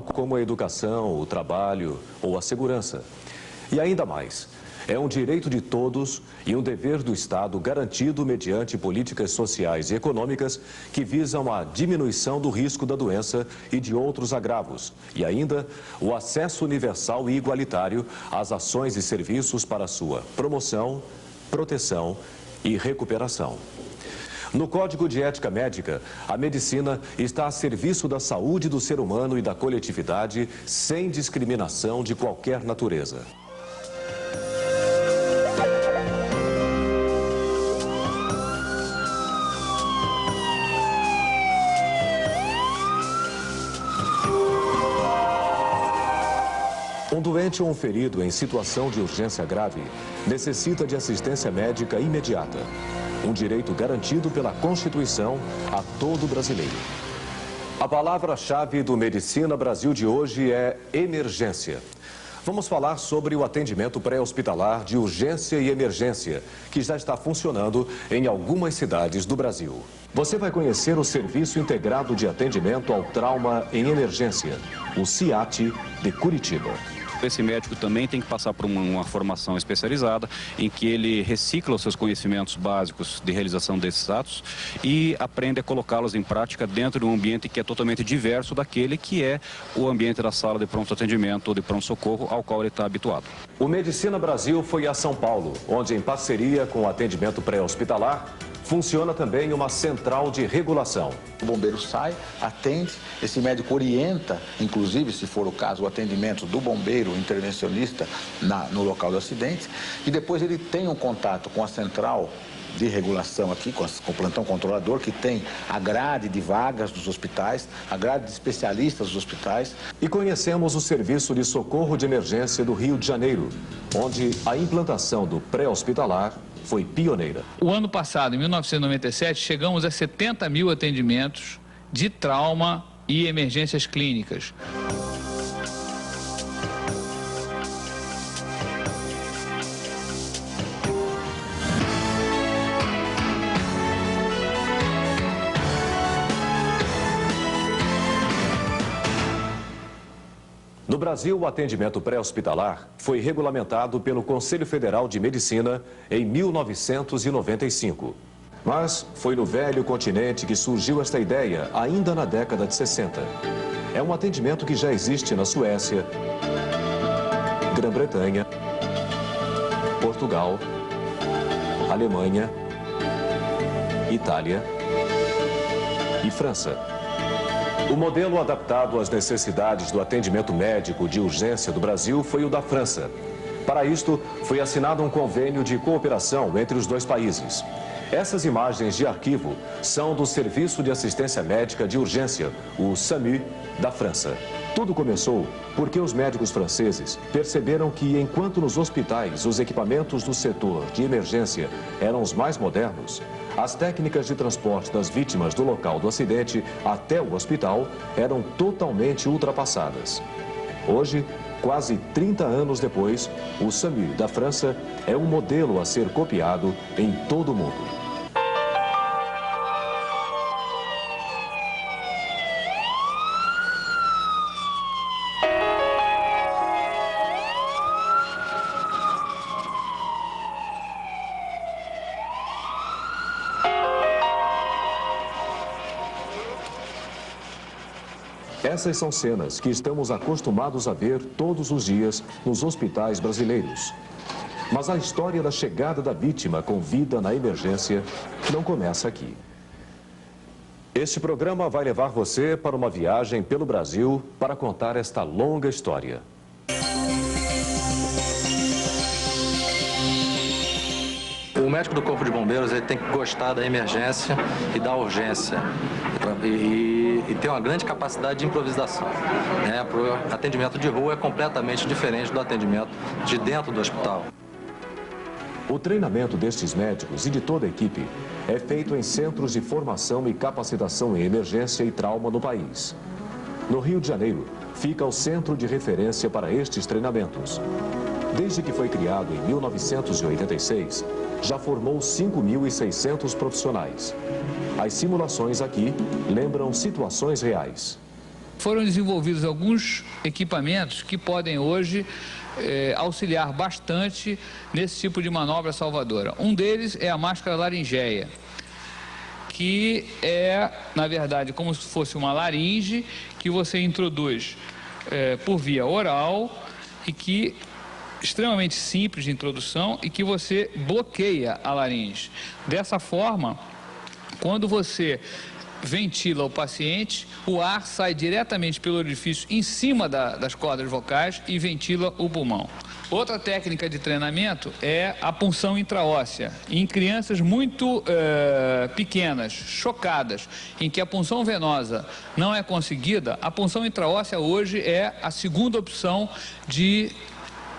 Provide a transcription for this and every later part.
como a educação, o trabalho ou a segurança. E ainda mais, é um direito de todos e um dever do Estado garantido mediante políticas sociais e econômicas que visam a diminuição do risco da doença e de outros agravos. E ainda, o acesso universal e igualitário às ações e serviços para sua promoção, proteção e recuperação. No Código de Ética Médica, a medicina está a serviço da saúde do ser humano e da coletividade, sem discriminação de qualquer natureza. Um doente ou um ferido em situação de urgência grave necessita de assistência médica imediata. Um direito garantido pela Constituição a todo brasileiro. A palavra-chave do Medicina Brasil de hoje é emergência. Vamos falar sobre o atendimento pré-hospitalar de urgência e emergência, que já está funcionando em algumas cidades do Brasil. Você vai conhecer o Serviço Integrado de Atendimento ao Trauma em Emergência, o CIAT de Curitiba. Esse médico também tem que passar por uma formação especializada em que ele recicla os seus conhecimentos básicos de realização desses atos e aprende a colocá-los em prática dentro de um ambiente que é totalmente diverso daquele que é o ambiente da sala de pronto atendimento ou de pronto-socorro ao qual ele está habituado. O Medicina Brasil foi a São Paulo, onde em parceria com o atendimento pré-hospitalar, funciona também uma central de regulação. O bombeiro sai, atende, esse médico orienta, inclusive, se for o caso, o atendimento do bombeiro intervencionista no local do acidente, e depois ele tem um contato com a central de regulação aqui, com o plantão controlador, que tem a grade de vagas dos hospitais, a grade de especialistas dos hospitais. E conhecemos o Serviço de Socorro de Emergência do Rio de Janeiro, onde a implantação do pré-hospitalar foi pioneira. O ano passado, em 1997, chegamos a 70 mil atendimentos de trauma e emergências clínicas. No Brasil, o atendimento pré-hospitalar foi regulamentado pelo Conselho Federal de Medicina em 1995. Mas foi no velho continente que surgiu esta ideia, ainda na década de 60. É um atendimento que já existe na Suécia, Grã-Bretanha, Portugal, Alemanha, Itália e França. O modelo adaptado às necessidades do atendimento médico de urgência do Brasil foi o da França. Para isto, foi assinado um convênio de cooperação entre os dois países. Essas imagens de arquivo são do Serviço de Assistência Médica de Urgência, o SAMU, da França. Tudo começou porque os médicos franceses perceberam que, enquanto nos hospitais os equipamentos do setor de emergência eram os mais modernos, as técnicas de transporte das vítimas do local do acidente até o hospital eram totalmente ultrapassadas. Hoje, quase 30 anos depois, o SAMU da França é um modelo a ser copiado em todo o mundo. Essas são cenas que estamos acostumados a ver todos os dias nos hospitais brasileiros. Mas a história da chegada da vítima com vida na emergência não começa aqui. Este programa vai levar você para uma viagem pelo Brasil para contar esta longa história. O médico do Corpo de Bombeiros ele tem que gostar da emergência e da urgência e ter uma grande capacidade de improvisação. O atendimento de rua é completamente diferente do atendimento de dentro do hospital. O treinamento destes médicos e de toda a equipe é feito em centros de formação e capacitação em emergência e trauma no país. No Rio de Janeiro, fica o centro de referência para estes treinamentos. Desde que foi criado em 1986, já formou 5.600 profissionais. As simulações aqui lembram situações reais. foram desenvolvidos alguns equipamentos que podem hoje auxiliar bastante nesse tipo de manobra salvadora. Um deles é a máscara laringeia, que é, na verdade, como se fosse uma laringe que você introduz por via oral e que extremamente simples de introdução e que você bloqueia a laringe. Dessa forma, quando você ventila o paciente, o ar sai diretamente pelo orifício em cima das cordas vocais e ventila o pulmão. Outra técnica de treinamento é a punção intraóssea. Em crianças muito pequenas, chocadas, em que a punção venosa não é conseguida, a punção intraóssea hoje é a segunda opção de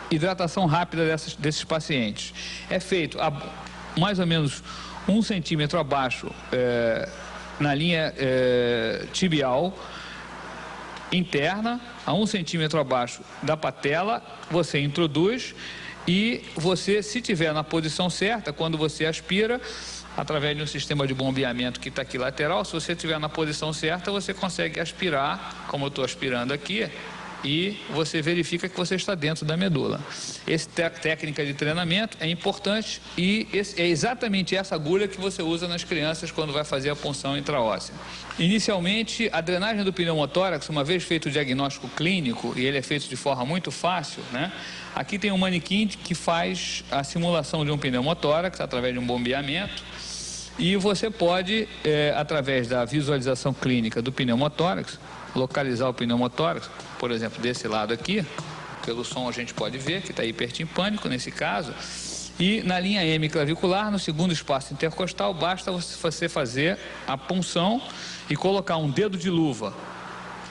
hidratação rápida desses pacientes. É feito a mais ou menos 1 centímetro abaixo na linha tibial interna, a 1 centímetro abaixo da patela, você introduz e você, se tiver na posição certa, quando você aspira, através de um sistema de bombeamento que está aqui lateral, se você estiver na posição certa, você consegue aspirar, como eu estou aspirando aqui, e você verifica que você está dentro da medula. Essa técnica de treinamento é importante e é exatamente essa agulha que você usa nas crianças quando vai fazer a punção intraóssea. Inicialmente, a drenagem do pneumotórax, uma vez feito o diagnóstico clínico, e ele é feito de forma muito fácil, né? Aqui tem um manequim que faz a simulação de um pneumotórax através de um bombeamento. E você pode, através da visualização clínica do pneumotórax, localizar o pneumotórax, por exemplo, desse lado aqui, pelo som a gente pode ver que está hipertimpânico nesse caso, e na linha M clavicular, no segundo espaço intercostal, basta você fazer a punção e colocar um dedo de luva,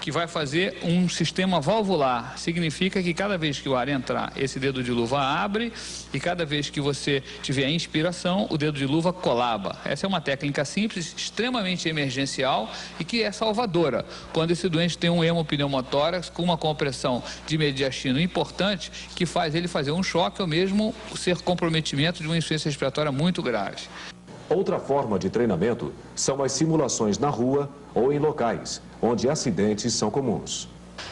que vai fazer um sistema valvular. Significa que cada vez que o ar entrar, esse dedo de luva abre e cada vez que você tiver a inspiração, o dedo de luva colaba. Essa é uma técnica simples, extremamente emergencial e que é salvadora. Quando esse doente tem um hemopneumotórax com uma compressão de mediastino importante, que faz ele fazer um choque ou mesmo ser comprometimento de uma insuficiência respiratória muito grave. Outra forma de treinamento são as simulações na rua ou em locais onde acidentes são comuns.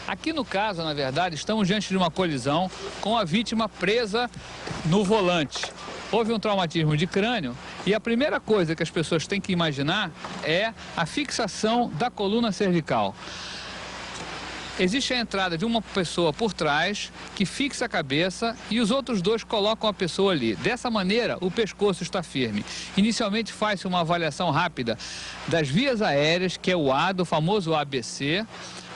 Aqui no caso, na verdade, estamos diante de uma colisão com a vítima presa no volante. Houve um traumatismo de crânio e a primeira coisa que as pessoas têm que imaginar é a fixação da coluna cervical. Existe a entrada de uma pessoa por trás que fixa a cabeça e os outros dois colocam a pessoa ali. Dessa maneira, o pescoço está firme. Inicialmente faz-se uma avaliação rápida das vias aéreas, que é o A, do famoso ABC,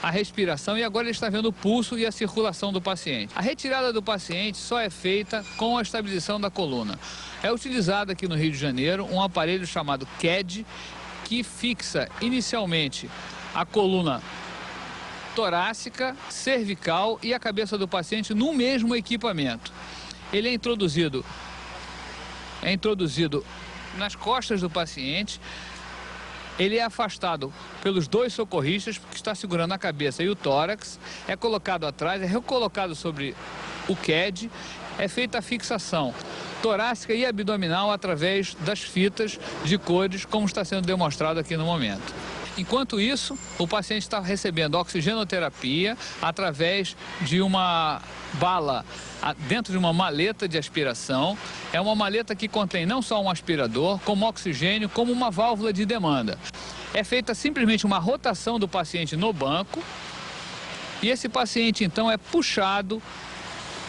a respiração e agora ele está vendo o pulso e a circulação do paciente. A retirada do paciente só é feita com a estabilização da coluna. É utilizado aqui no Rio de Janeiro um aparelho chamado CAD, que fixa inicialmente a coluna torácica, cervical e a cabeça do paciente no mesmo equipamento. Ele é introduzido nas costas do paciente, ele é afastado pelos dois socorristas, que está segurando a cabeça e o tórax, é colocado atrás, é recolocado sobre o CAD, é feita a fixação torácica e abdominal através das fitas de cores, como está sendo demonstrado aqui no momento. Enquanto isso, o paciente está recebendo oxigenoterapia através de uma bala dentro de uma maleta de aspiração. É uma maleta que contém não só um aspirador, como oxigênio, como uma válvula de demanda. É feita simplesmente uma rotação do paciente no banco e esse paciente então é puxado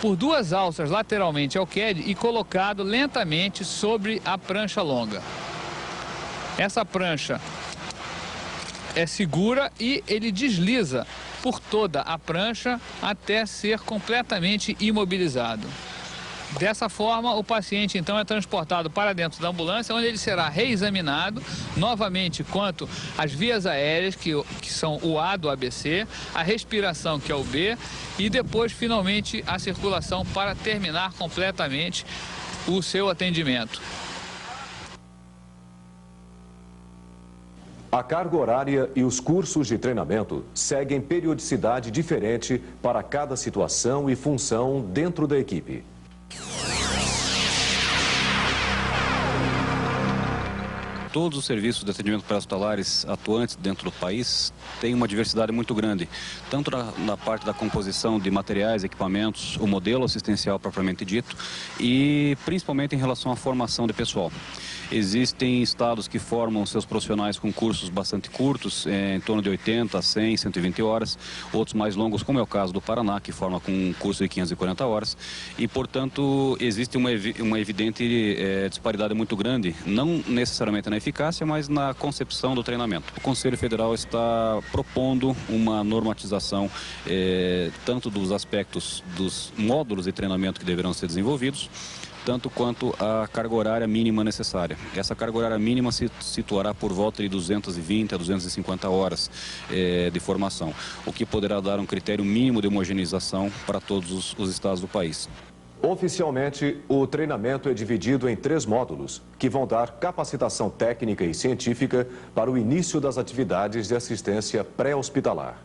por duas alças lateralmente ao CAD e colocado lentamente sobre a prancha longa. Essa prancha é segura e ele desliza por toda a prancha até ser completamente imobilizado. Dessa forma, o paciente então é transportado para dentro da ambulância, onde ele será reexaminado novamente quanto às vias aéreas, que são o A do ABC, a respiração, que é o B, e depois, finalmente, a circulação para terminar completamente o seu atendimento. A carga horária e os cursos de treinamento seguem periodicidade diferente para cada situação e função dentro da equipe. Todos os serviços de atendimento pré-hospitalares atuantes dentro do país têm uma diversidade muito grande, tanto na parte da composição de materiais, equipamentos, o modelo assistencial propriamente dito, e principalmente em relação à formação de pessoal. Existem estados que formam seus profissionais com cursos bastante curtos, em torno de 80, 100, 120 horas, outros mais longos, como é o caso do Paraná, que forma com um curso de 540 horas, e, portanto, existe uma evidente disparidade muito grande, não necessariamente na eficácia, mas na concepção do treinamento. O Conselho Federal está propondo uma normatização tanto dos aspectos dos módulos de treinamento que deverão ser desenvolvidos, tanto quanto a carga horária mínima necessária. Essa carga horária mínima se situará por volta de 220 a 250 horas de formação, o que poderá dar um critério mínimo de homogeneização para todos os estados do país. Oficialmente, o treinamento é dividido em 3 módulos, que vão dar capacitação técnica e científica para o início das atividades de assistência pré-hospitalar.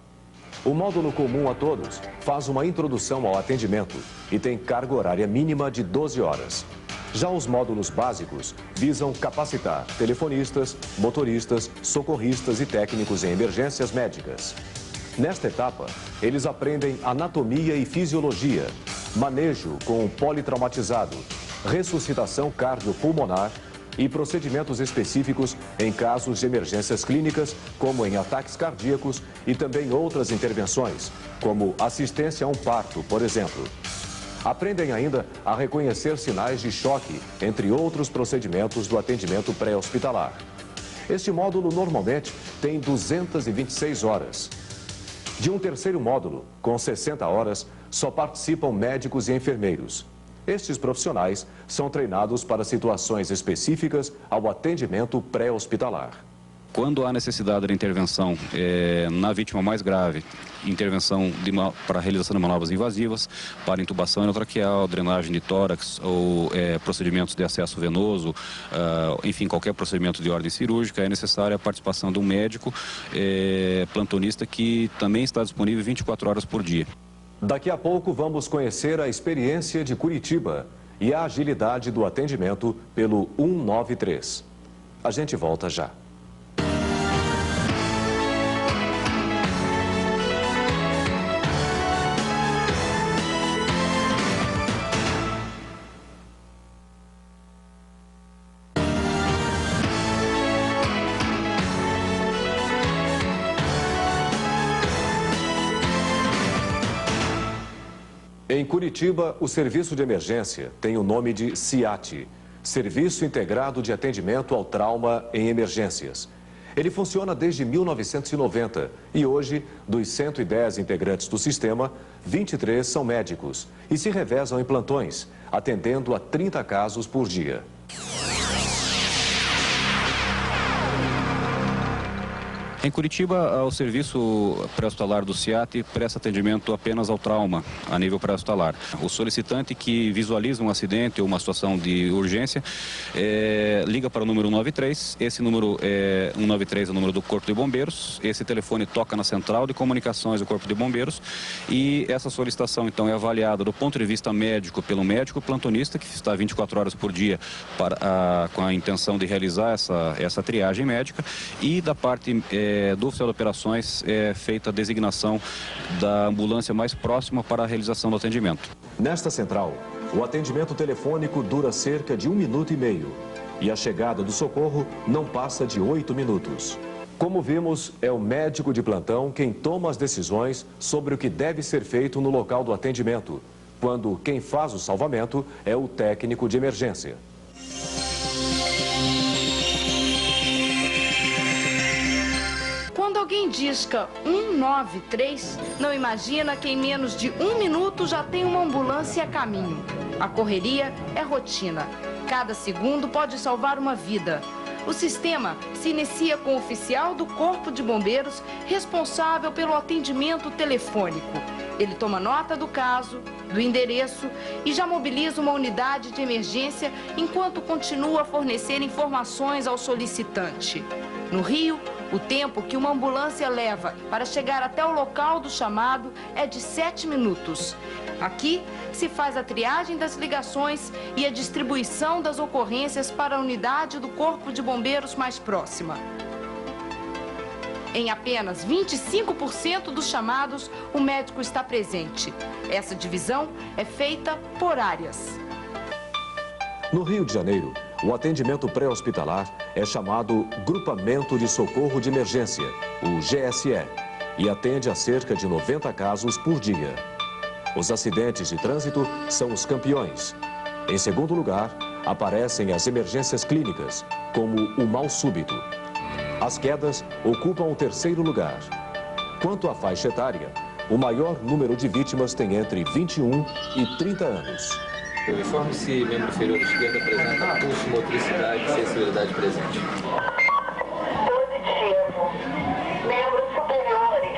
O módulo comum a todos faz uma introdução ao atendimento e tem carga horária mínima de 12 horas. Já os módulos básicos visam capacitar telefonistas, motoristas, socorristas e técnicos em emergências médicas. Nesta etapa, eles aprendem anatomia e fisiologia, manejo com politraumatizado, ressuscitação cardiopulmonar e procedimentos específicos em casos de emergências clínicas, como em ataques cardíacos e também outras intervenções, como assistência a um parto, por exemplo. Aprendem ainda a reconhecer sinais de choque, entre outros procedimentos do atendimento pré-hospitalar. Este módulo normalmente tem 226 horas. De um terceiro módulo, com 60 horas, só participam médicos e enfermeiros. Estes profissionais são treinados para situações específicas ao atendimento pré-hospitalar. Quando há necessidade de intervenção na vítima mais grave, intervenção para a realização de manobras invasivas, para intubação endotraqueal, drenagem de tórax ou procedimentos de acesso venoso, enfim, qualquer procedimento de ordem cirúrgica, é necessária a participação de um médico plantonista que também está disponível 24 horas por dia. Daqui a pouco vamos conhecer a experiência de Curitiba e a agilidade do atendimento pelo 193. A gente volta já. Em Curitiba, o serviço de emergência tem o nome de SIAT, Serviço Integrado de Atendimento ao Trauma em Emergências. Ele funciona desde 1990 e hoje, dos 110 integrantes do sistema, 23 são médicos e se revezam em plantões, atendendo a 30 casos por dia. Em Curitiba, o serviço pré-hospitalar do SIAT presta atendimento apenas ao trauma, a nível pré-hospitalar. O solicitante que visualiza um acidente ou uma situação de urgência liga para o número 193. Esse número 193 é o número do Corpo de Bombeiros. Esse telefone toca na central de comunicações do Corpo de Bombeiros e essa solicitação, então, é avaliada do ponto de vista médico pelo médico plantonista, que está 24 horas por dia com a intenção de realizar essa triagem médica, e da parte do oficial de operações é feita a designação da ambulância mais próxima para a realização do atendimento. Nesta central, o atendimento telefônico dura cerca de 1 minuto e meio e a chegada do socorro não passa de 8 minutos. Como vimos, é o médico de plantão quem toma as decisões sobre o que deve ser feito no local do atendimento, quando quem faz o salvamento é o técnico de emergência. Quando alguém disca 193, não imagina que em menos de 1 minuto já tem uma ambulância a caminho. A correria é rotina. Cada segundo pode salvar uma vida. O sistema se inicia com o oficial do Corpo de Bombeiros responsável pelo atendimento telefônico. Ele toma nota do caso, do endereço e já mobiliza uma unidade de emergência enquanto continua a fornecer informações ao solicitante. No Rio, O tempo que uma ambulância leva para chegar até o local do chamado é de 7 minutos. Aqui se faz a triagem das ligações e a distribuição das ocorrências para a unidade do Corpo de Bombeiros mais próxima. Em apenas 25% dos chamados, o médico está presente. Essa divisão é feita por áreas. No Rio de Janeiro, o atendimento pré-hospitalar é chamado Grupamento de Socorro de Emergência, o GSE, e atende a cerca de 90 casos por dia. Os acidentes de trânsito são os campeões. Em segundo lugar, aparecem as emergências clínicas, como o mal súbito. As quedas ocupam o terceiro lugar. Quanto à faixa etária, o maior número de vítimas tem entre 21 e 30 anos. O informe se membro inferior esquerdo apresenta pulso, motricidade e sensibilidade presente. Positivo. Membros superiores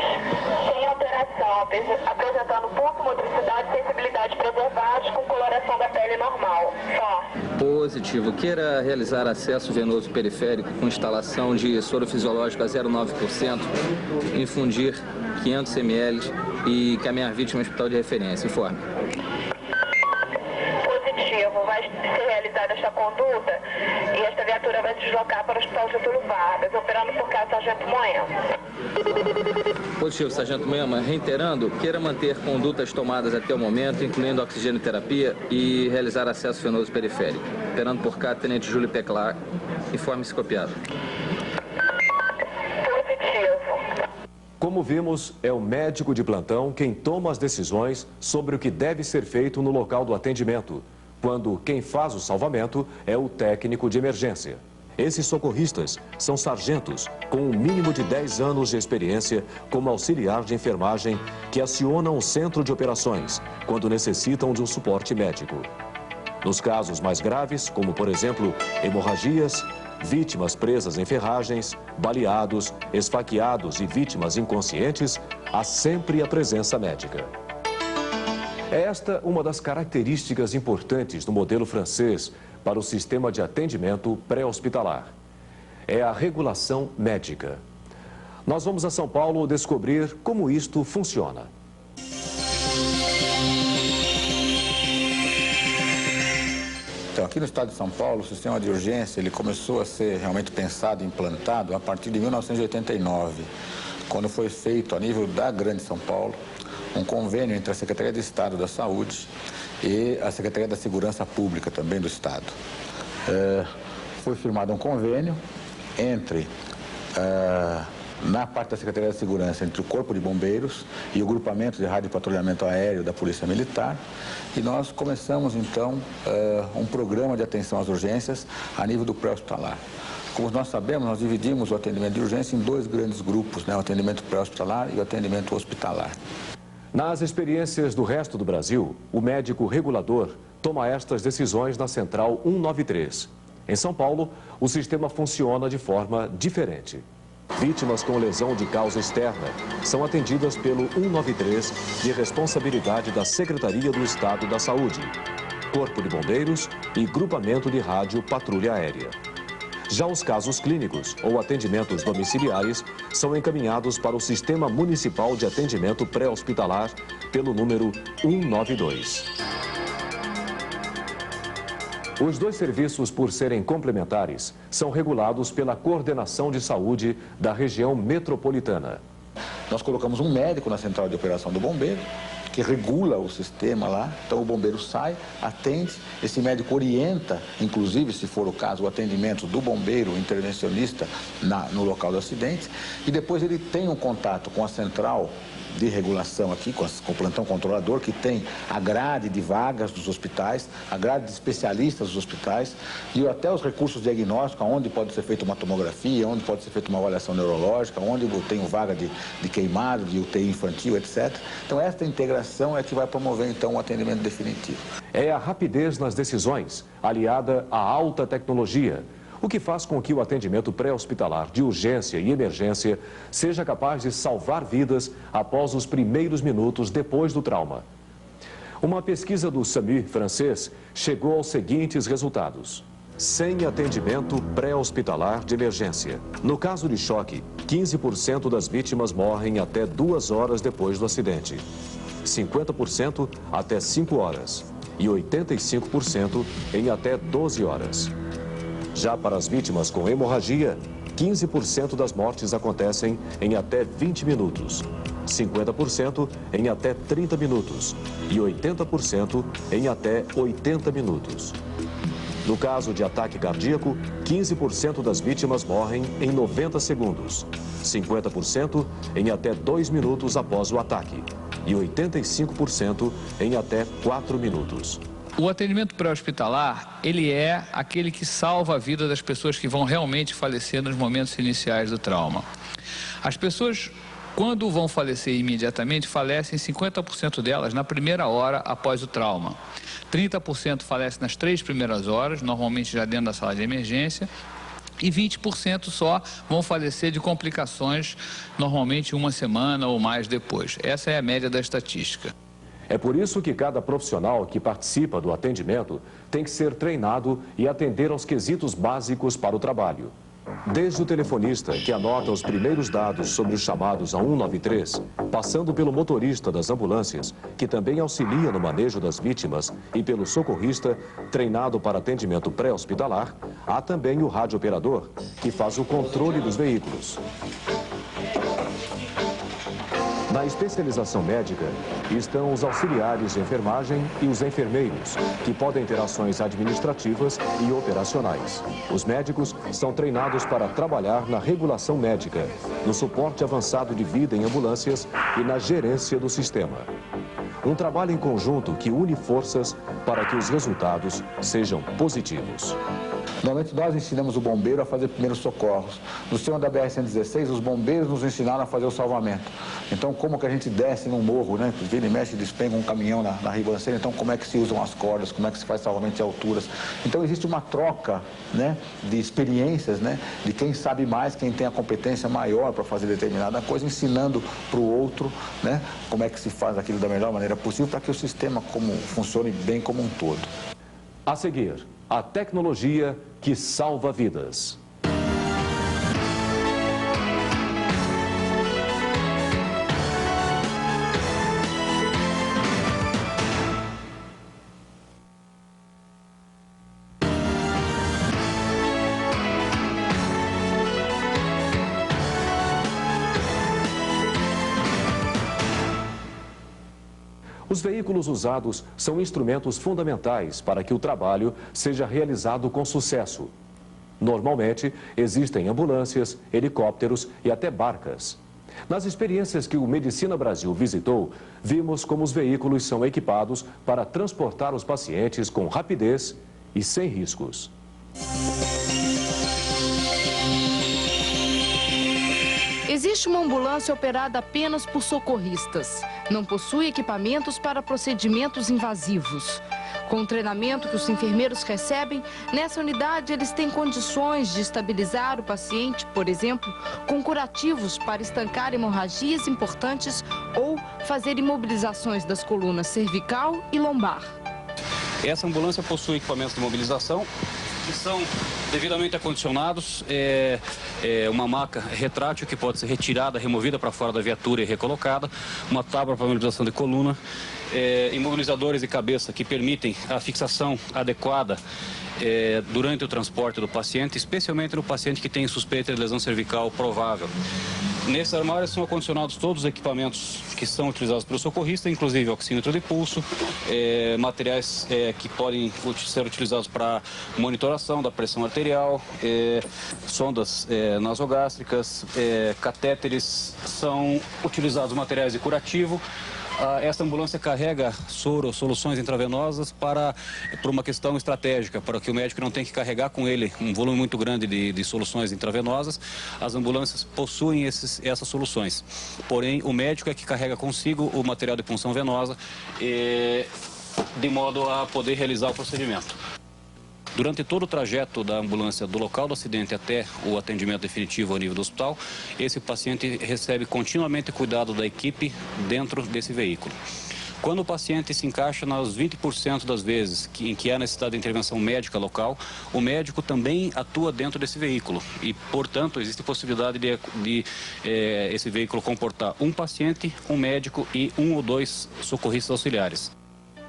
sem alteração, apresentando pulso, motricidade e sensibilidade preservados com coloração da pele normal. Só. Positivo. Queira realizar acesso venoso periférico com instalação de soro fisiológico a 0,9%, infundir 500 ml e encaminhar vítima ao hospital de referência. Informe. Positivo. Vai ser realizada esta conduta e esta viatura vai se deslocar para o Hospital Getúlio Vargas, operando por cá Sargento Moema. Positivo, Sargento Moema. Reiterando, queira manter condutas tomadas até o momento, incluindo oxigenoterapia e realizar acesso venoso periférico. Operando por cá, Tenente Júlio Teclar. Informe-se copiado. Positivo. Como vimos, é o médico de plantão quem toma as decisões sobre o que deve ser feito no local do atendimento, quando quem faz o salvamento é o técnico de emergência. Esses socorristas são sargentos com um mínimo de 10 anos de experiência como auxiliar de enfermagem que acionam o centro de operações quando necessitam de um suporte médico. Nos casos mais graves, como por exemplo, hemorragias, vítimas presas em ferragens, baleados, esfaqueados e vítimas inconscientes, há sempre a presença médica. É esta uma das características importantes do modelo francês para o sistema de atendimento pré-hospitalar. É a regulação médica. Nós vamos a São Paulo descobrir como isto funciona. Então, aqui no estado de São Paulo, o sistema de urgência ele começou a ser realmente pensado e implantado a partir de 1989, quando foi feito, a nível da Grande São Paulo, um convênio entre a Secretaria de Estado da Saúde e a Secretaria da Segurança Pública, também do Estado. Foi firmado um convênio entre, na parte da Secretaria da Segurança, entre o Corpo de Bombeiros e o Grupamento de Rádio e Patrulhamento Aéreo da Polícia Militar, e nós começamos, então, um programa de atenção às urgências a nível do pré-hospitalar. Como nós sabemos, nós dividimos o atendimento de urgência em dois grandes grupos, né? O atendimento pré-hospitalar e o atendimento hospitalar. Nas experiências do resto do Brasil, o médico regulador toma estas decisões na Central 193. Em São Paulo, o sistema funciona de forma diferente. Vítimas com lesão de causa externa são atendidas pelo 193, de responsabilidade da Secretaria do Estado da Saúde, Corpo de Bombeiros e Grupamento de Rádio Patrulha Aérea. Já os casos clínicos ou atendimentos domiciliares são encaminhados para o Sistema Municipal de Atendimento Pré-Hospitalar pelo número 192. Os dois serviços, por serem complementares, são regulados pela Coordenação de Saúde da região metropolitana. Nós colocamos um médico na central de operação do bombeiro, que regula o sistema lá, então o bombeiro sai, atende, esse médico orienta, inclusive, se for o caso, o atendimento do bombeiro intervencionista no local do acidente, e depois ele tem um contato com a central de regulação aqui, com o plantão controlador, que tem a grade de vagas dos hospitais, a grade de especialistas dos hospitais e até os recursos diagnósticos, onde pode ser feita uma tomografia, onde pode ser feita uma avaliação neurológica, onde eu tenho vaga de queimado, de UTI infantil, etc. Então, esta integração é que vai promover, então, o atendimento definitivo. É a rapidez nas decisões, aliada à alta tecnologia, o que faz com que o atendimento pré-hospitalar de urgência e emergência seja capaz de salvar vidas após os primeiros minutos depois do trauma. Uma pesquisa do SAMU francês chegou aos seguintes resultados. sem atendimento pré-hospitalar de emergência. No caso de choque, 15% das vítimas morrem até 2 horas depois do acidente, 50% até 5 horas e 85% em até 12 horas. Já para as vítimas com hemorragia, 15% das mortes acontecem em até 20 minutos, 50% em até 30 minutos e 80% em até 80 minutos. No caso de ataque cardíaco, 15% das vítimas morrem em 90 segundos, 50% em até 2 minutos após o ataque e 85% em até 4 minutos. O atendimento pré-hospitalar, ele é aquele que salva a vida das pessoas que vão realmente falecer nos momentos iniciais do trauma. As pessoas, quando vão falecer imediatamente, falecem 50% delas na primeira hora após o trauma. 30% falecem nas 3 primeiras horas, normalmente já dentro da sala de emergência, e 20% só vão falecer de complicações, normalmente 1 semana ou mais depois. Essa é a média da estatística. É por isso que cada profissional que participa do atendimento tem que ser treinado e atender aos quesitos básicos para o trabalho. Desde o telefonista, que anota os primeiros dados sobre os chamados a 193, passando pelo motorista das ambulâncias, que também auxilia no manejo das vítimas, e pelo socorrista, treinado para atendimento pré-hospitalar, há também o radiooperador, que faz o controle dos veículos. Na especialização médica, estão os auxiliares de enfermagem e os enfermeiros, que podem ter ações administrativas e operacionais. Os médicos são treinados para trabalhar na regulação médica, no suporte avançado de vida em ambulâncias e na gerência do sistema. Um trabalho em conjunto que une forças para que os resultados sejam positivos. Normalmente nós ensinamos o bombeiro a fazer primeiros socorros. No sistema da BR-116, os bombeiros nos ensinaram a fazer o salvamento. Então, como que a gente desce num morro, né? Vira e mexe, despenga um caminhão na ribanceira. Então, como é que se usam as cordas, como é que se faz salvamento de alturas. Então, existe uma troca, né, de experiências, né, de quem sabe mais, quem tem a competência maior para fazer determinada coisa, ensinando para o outro, né, como é que se faz aquilo da melhor maneira possível para que o sistema funcione bem como um todo. A seguir, a tecnologia que salva vidas. Os veículos usados são instrumentos fundamentais para que o trabalho seja realizado com sucesso. Normalmente, existem ambulâncias, helicópteros e até barcas. Nas experiências que o Medicina Brasil visitou, vimos como os veículos são equipados para transportar os pacientes com rapidez e sem riscos. Existe uma ambulância operada apenas por socorristas. Não possui equipamentos para procedimentos invasivos. Com o treinamento que os enfermeiros recebem, nessa unidade eles têm condições de estabilizar o paciente, por exemplo, com curativos para estancar hemorragias importantes ou fazer imobilizações das colunas cervical e lombar. Essa ambulância possui equipamentos de mobilização que são devidamente acondicionados, uma maca retrátil que pode ser retirada, removida para fora da viatura e recolocada, uma tábua para mobilização de coluna, imobilizadores de cabeça que permitem a fixação adequada durante o transporte do paciente, especialmente no paciente que tem suspeita de lesão cervical provável. Nesses armários são acondicionados todos os equipamentos que são utilizados pelo socorrista, inclusive oxímetro de pulso, materiais que podem ser utilizados para monitoração da pressão arterial, sondas nasogástricas, catéteres, são utilizados materiais de curativo. Esta ambulância carrega soro, soluções intravenosas para uma questão estratégica, para que o médico não tenha que carregar com ele um volume muito grande de soluções intravenosas. As ambulâncias possuem essas soluções, porém o médico é que carrega consigo o material de punção venosa de modo a poder realizar o procedimento. Durante todo o trajeto da ambulância do local do acidente até o atendimento definitivo ao nível do hospital, esse paciente recebe continuamente cuidado da equipe dentro desse veículo. Quando o paciente se encaixa nos 20% das vezes em que há necessidade de intervenção médica local, o médico também atua dentro desse veículo e, portanto, existe possibilidade de esse veículo comportar um paciente, um médico e 1 ou 2 socorristas auxiliares.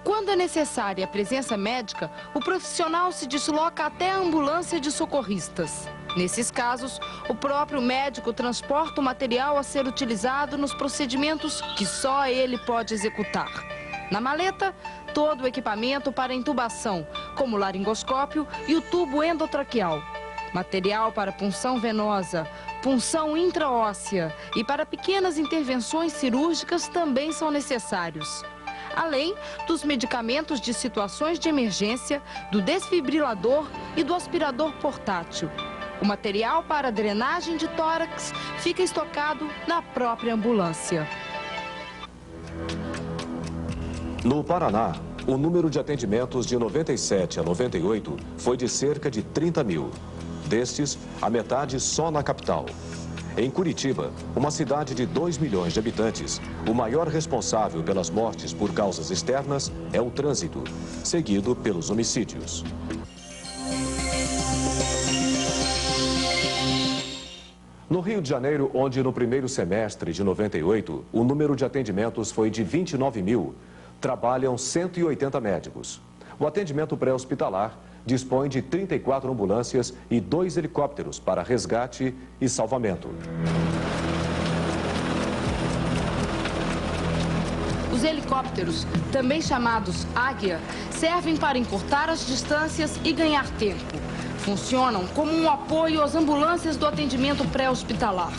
Quando é necessária a presença médica, o profissional se desloca até a ambulância de socorristas. Nesses casos, o próprio médico transporta o material a ser utilizado nos procedimentos que só ele pode executar. Na maleta, todo o equipamento para intubação, como o laringoscópio e o tubo endotraqueal. Material para punção venosa, punção intraóssea e para pequenas intervenções cirúrgicas também são necessários. Além dos medicamentos de situações de emergência, do desfibrilador e do aspirador portátil. O material para drenagem de tórax fica estocado na própria ambulância. No Paraná, o número de atendimentos de 97 a 98 foi de cerca de 30 mil. Destes, a metade só na capital. Em Curitiba, uma cidade de 2 milhões de habitantes, o maior responsável pelas mortes por causas externas é o trânsito, seguido pelos homicídios. No Rio de Janeiro, onde no primeiro semestre de 98, o número de atendimentos foi de 29 mil, trabalham 180 médicos. O atendimento pré-hospitalar dispõe de 34 ambulâncias e 2 helicópteros para resgate e salvamento. Os helicópteros, também chamados Águia, servem para encurtar as distâncias e ganhar tempo. Funcionam como um apoio às ambulâncias do atendimento pré-hospitalar.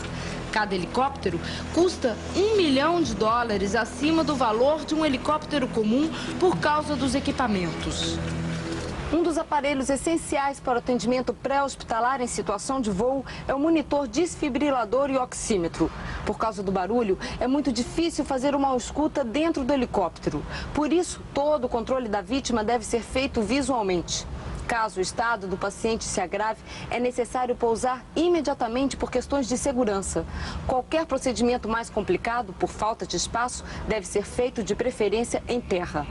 Cada helicóptero custa $1 milhão acima do valor de um helicóptero comum por causa dos equipamentos. Um dos aparelhos essenciais para o atendimento pré-hospitalar em situação de voo é o monitor desfibrilador e oxímetro. Por causa do barulho, é muito difícil fazer uma escuta dentro do helicóptero. Por isso, todo o controle da vítima deve ser feito visualmente. Caso o estado do paciente se agrave, é necessário pousar imediatamente por questões de segurança. Qualquer procedimento mais complicado, por falta de espaço, deve ser feito de preferência em terra.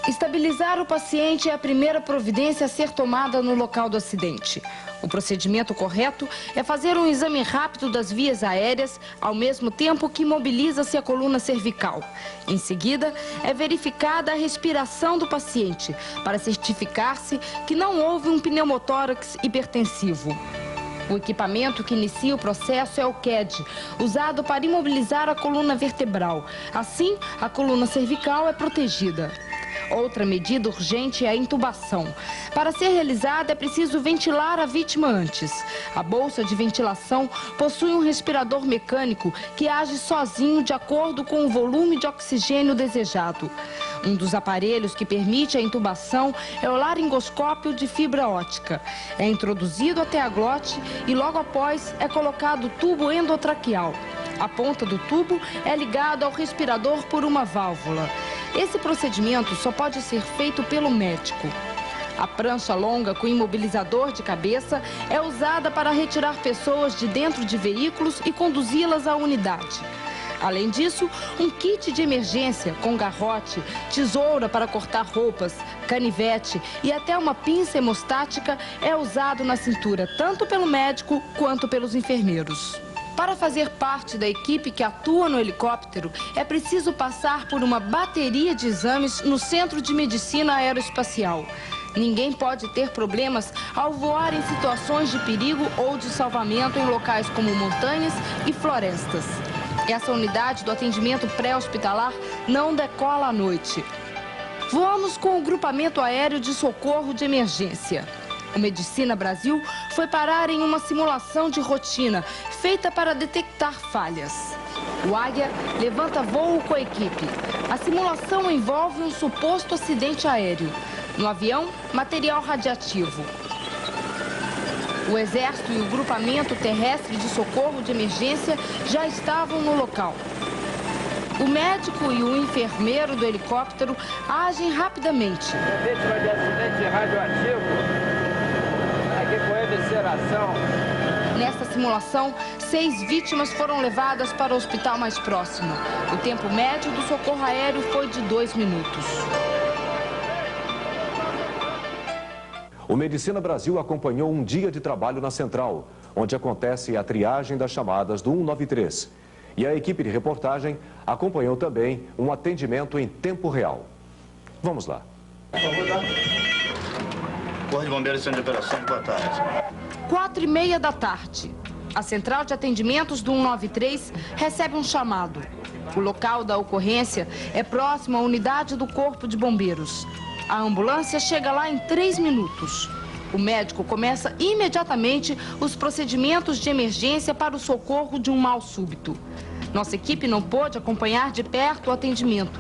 Estabilizar o paciente é a primeira providência a ser tomada no local do acidente. O procedimento correto é fazer um exame rápido das vias aéreas, ao mesmo tempo que mobiliza-se a coluna cervical. Em seguida, é verificada a respiração do paciente, para certificar-se que não houve um pneumotórax hipertensivo. O equipamento que inicia o processo é o CAD, usado para imobilizar a coluna vertebral. Assim, a coluna cervical é protegida. Outra medida urgente é a intubação. Para ser realizada, é preciso ventilar a vítima antes. A bolsa de ventilação possui um respirador mecânico que age sozinho de acordo com o volume de oxigênio desejado. Um dos aparelhos que permite a intubação é o laringoscópio de fibra óptica. É introduzido até a glote e logo após é colocado o tubo endotraqueal. A ponta do tubo é ligada ao respirador por uma válvula. Esse procedimento só pode ser feito pelo médico. A prancha longa com imobilizador de cabeça é usada para retirar pessoas de dentro de veículos e conduzi-las à unidade. Além disso, um kit de emergência com garrote, tesoura para cortar roupas, canivete e até uma pinça hemostática é usado na cintura, tanto pelo médico quanto pelos enfermeiros. Para fazer parte da equipe que atua no helicóptero, é preciso passar por uma bateria de exames no Centro de Medicina Aeroespacial. Ninguém pode ter problemas ao voar em situações de perigo ou de salvamento em locais como montanhas e florestas. Essa unidade do atendimento pré-hospitalar não decola à noite. Voamos com o grupamento aéreo de socorro de emergência. O Medicina Brasil foi parar em uma simulação de rotina feita para detectar falhas. O Águia levanta voo com a equipe. A simulação envolve um suposto acidente aéreo. No avião, material radiativo. O Exército e o grupamento terrestre de socorro de emergência já estavam no local. O médico e o enfermeiro do helicóptero agem rapidamente. Vítima de acidente radioativo, aqui com evisceração. Nesta simulação, 6 vítimas foram levadas para o hospital mais próximo. O tempo médio do socorro aéreo foi de 2 minutos. O Medicina Brasil acompanhou um dia de trabalho na central, onde acontece a triagem das chamadas do 193. E a equipe de reportagem acompanhou também um atendimento em tempo real. Vamos lá. Corpo de Bombeiros, Centro de Operação, boa tarde. 4h30 da tarde. A central de atendimentos do 193 recebe um chamado. O local da ocorrência é próximo à unidade do Corpo de Bombeiros. A ambulância chega lá em 3 minutos. O médico começa imediatamente os procedimentos de emergência para o socorro de um mal súbito. Nossa equipe não pôde acompanhar de perto o atendimento.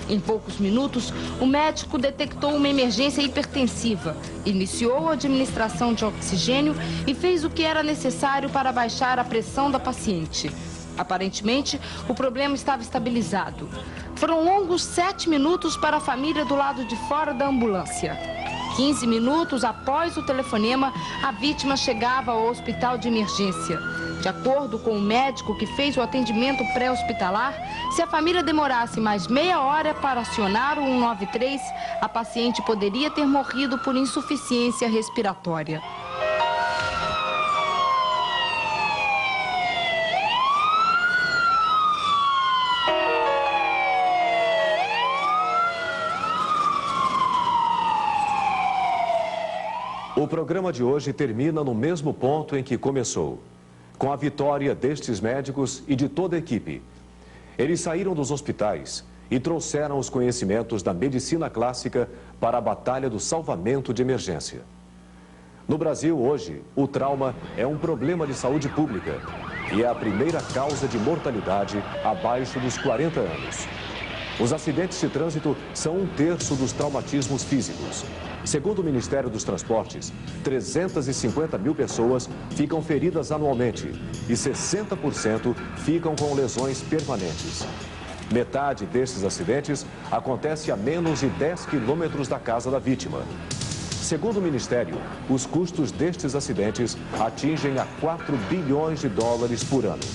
Em poucos minutos, o médico detectou uma emergência hipertensiva, iniciou a administração de oxigênio e fez o que era necessário para baixar a pressão da paciente. Aparentemente, o problema estava estabilizado. Foram longos 7 minutos para a família do lado de fora da ambulância. 15 minutos após o telefonema, a vítima chegava ao hospital de emergência. De acordo com o médico que fez o atendimento pré-hospitalar, se a família demorasse mais meia hora para acionar o 193, a paciente poderia ter morrido por insuficiência respiratória. O programa de hoje termina no mesmo ponto em que começou, com a vitória destes médicos e de toda a equipe. Eles saíram dos hospitais e trouxeram os conhecimentos da medicina clássica para a batalha do salvamento de emergência. No Brasil, hoje, o trauma é um problema de saúde pública e é a primeira causa de mortalidade abaixo dos 40 anos. Os acidentes de trânsito são 1/3 dos traumatismos físicos. Segundo o Ministério dos Transportes, 350 mil pessoas ficam feridas anualmente e 60% ficam com lesões permanentes. Metade desses acidentes acontece a menos de 10 quilômetros da casa da vítima. Segundo o Ministério, os custos destes acidentes atingem a 4 bilhões de dólares por ano.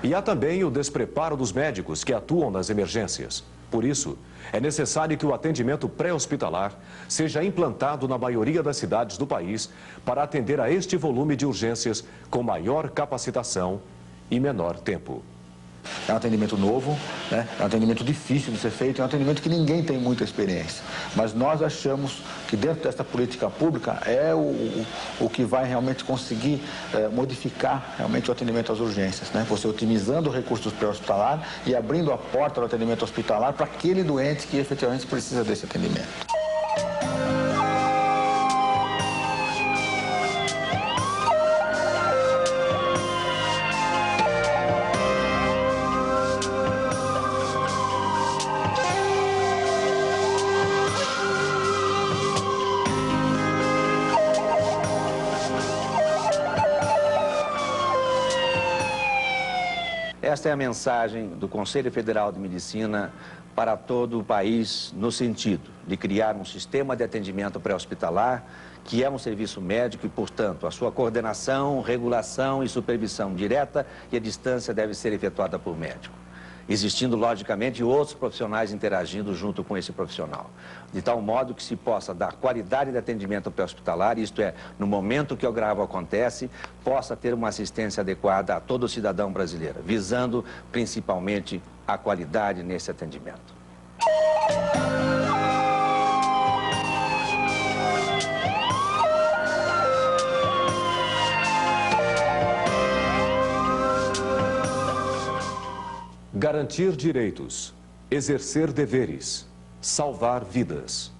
E há também o despreparo dos médicos que atuam nas emergências. Por isso, é necessário que o atendimento pré-hospitalar seja implantado na maioria das cidades do país para atender a este volume de urgências com maior capacitação e menor tempo. É um atendimento novo, né? É um atendimento difícil de ser feito, é um atendimento que ninguém tem muita experiência. Mas nós achamos que dentro desta política pública é o que vai realmente conseguir modificar realmente o atendimento às urgências, né? Você otimizando recursos pré-hospitalar e abrindo a porta do atendimento hospitalar para aquele doente que efetivamente precisa desse atendimento. Esta é a mensagem do Conselho Federal de Medicina para todo o país, no sentido de criar um sistema de atendimento pré-hospitalar, que é um serviço médico e, portanto, a sua coordenação, regulação e supervisão direta e à distância deve ser efetuada por médico, existindo, logicamente, outros profissionais interagindo junto com esse profissional, de tal modo que se possa dar qualidade de atendimento pré-hospitalar, isto é, no momento que o agravo acontece, possa ter uma assistência adequada a todo cidadão brasileiro, visando principalmente a qualidade nesse atendimento. Garantir direitos, exercer deveres, salvar vidas.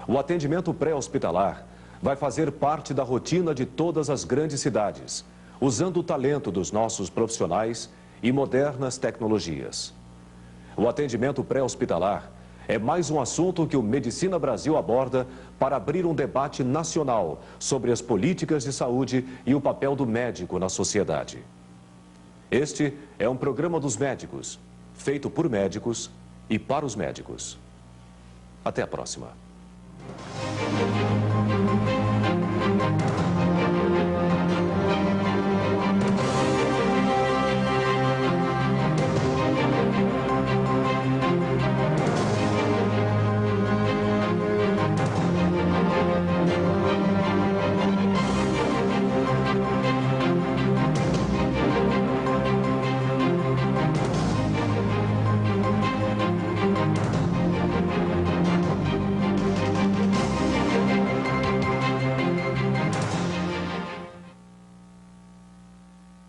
O atendimento pré-hospitalar vai fazer parte da rotina de todas as grandes cidades, usando o talento dos nossos profissionais e modernas tecnologias. O atendimento pré-hospitalar é mais um assunto que o Medicina Brasil aborda para abrir um debate nacional sobre as políticas de saúde e o papel do médico na sociedade. Este é um programa dos médicos, feito por médicos e para os médicos. Até a próxima.